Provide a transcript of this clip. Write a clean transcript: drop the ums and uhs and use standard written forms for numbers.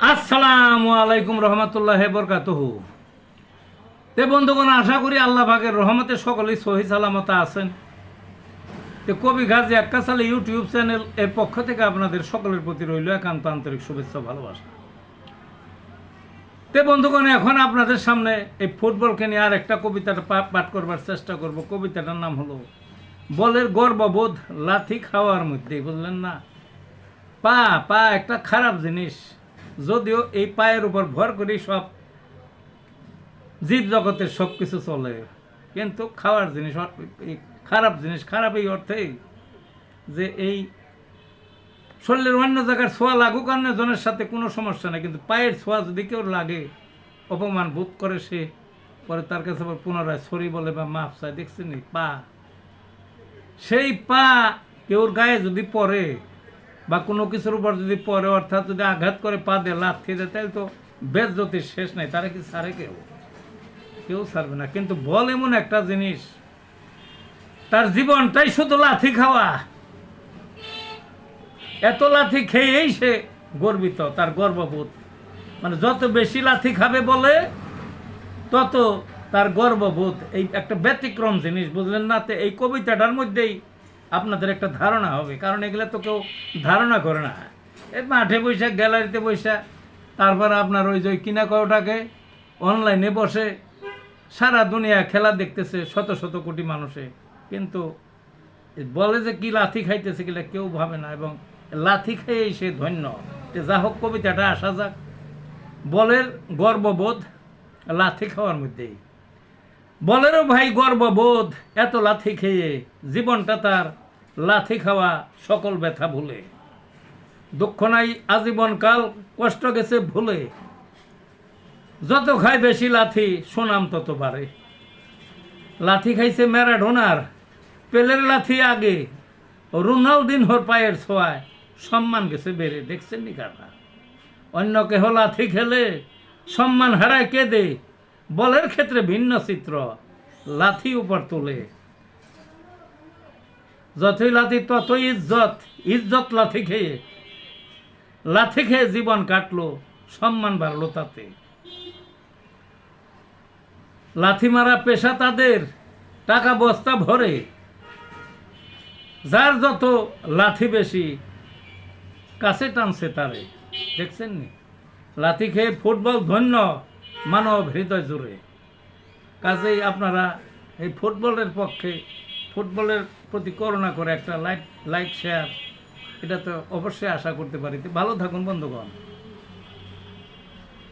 আসসালামু আলাইকুম রহমতুল্লাহ বরকাতুহু। তে বন্ধুগণ, আশা করি আল্লাহ পাকের রহমতে সকলেই সহি সালামত আছেন। তে কবি গাজী আক্কাস আলী ইউটিউব চ্যানেল এর পক্ষ থেকে আপনাদের সকলের প্রতি রইল একান্ত আন্তরিক শুভেচ্ছা ভালোবাসা। তে বন্ধুগণ, এখন আপনাদের সামনে এই ফুটবলকে নিয়ে আর একটা কবিতাটা পাঠ করবার চেষ্টা করব। কবিতাটার নাম হলো বলের গর্ববোধ লাথি খাওয়ার মধ্যে। বুঝলেন না? পা পা একটা খারাপ জিনিস, যদিও এই পায়ের উপর ভর করে সব জীব জগতের সব কিছু চলে, কিন্তু খাওয়ার জিনিস খারাপ জিনিস। খারাপ এই অর্থেই যে এই শরীরের অন্য জায়গার ছোঁয়া লাগুক অন্যজনের সাথে কোনো সমস্যা নেই, কিন্তু পায়ের ছোঁয়া যদি কেউ লাগে অপমান বোধ করে, সে পরে তার কাছে আবার পুনরায় সরি বলে বা মাফ চায়। দেখছেন পা, সেই পা কেউর গায়ে যদি পড়ে বা কোনো কিছুর উপর যদি পড়ে, অর্থাৎ যদি আঘাত করে পা দিয়ে লাথ খেয়ে দেয়, তাহলে তো বেজ্জতির শেষ নাই। তারা কি ছাড়ে? কেউ ছাড়বে না। কিন্তু বল এমন একটা জিনিস, তার জীবনটাই শুধু লাথি খাওয়া। এত লাথি খেয়েই সে গর্বিত, তার গর্ববোধ। মানে যত বেশি লাথি খাবে বলে তত তার গর্ববোধ। এই একটা ব্যতিক্রম জিনিস, বুঝলেন না? তো এই কবিতাটার মধ্যেই আপনাদের একটা ধারণা হবে, কারণ এগুলো তো কেউ ধারণা করে না। এই মাঠে বসে, গ্যালারিতে বসে, তারপর আপনার ওই যে কিনা কয়টাকে অনলাইনে বসে সারা দুনিয়া খেলা দেখতেছে শত শত কোটি মানুষে, কিন্তু বলে যে কি লাথি খাইতেছে গেলে কেউ ভাবে না, এবং লাথি খেয়েই সে ধন্য। যা হোক, কবিতাটা আসা যাক। বলের গর্ববোধ লাথি খাওয়ার মধ্যেই। বলেরও ভাই গর্ববোধ, এত লাথি খেয়ে জীবনটা তার লাথি খাওয়া, সকল ব্যথা ভুলে। দুঃখ নাই আজীবনকাল, কষ্ট গেছে ভুলে। যত খায় বেশি লাথি, সুনাম তত বাড়ে। লাথি খাইছে ম্যারাডোনার, পেলের লাথি আগে, রোনালদিনহোর পায়ের ছোঁয়ায় সম্মান গেছে বেড়ে। দেখছেন নি কাটা? অন্য কেহ লাথি খেলে সম্মান হারায় কেঁদে। বলের ক্ষেত্রে ভিন্ন চিত্র, লাথি উপর তোলে। যতই লাথি ততই ইজ্জত, ইজ্জত লাথি খেয়ে। লাথি খেয়ে জীবন কাটলো, সম্মান বাড়লো তাতে। লাথি মারা পেশা তাদের, টাকা বস্তা ভরে। যার যত লাথি বেশি, কাছে টানছে তারে। দেখছেন নি? লাথি খেয়ে ফুটবল ধন্য মানব হৃদয় জুড়ে। কাজেই আপনারা এই ফুটবলের পক্ষে, ফুটবলের প্রতি করুণা করে একটা লাইক শেয়ার, এটা তো অবশ্যই আশা করতে পারি। ভালো থাকুন বন্ধুগণ।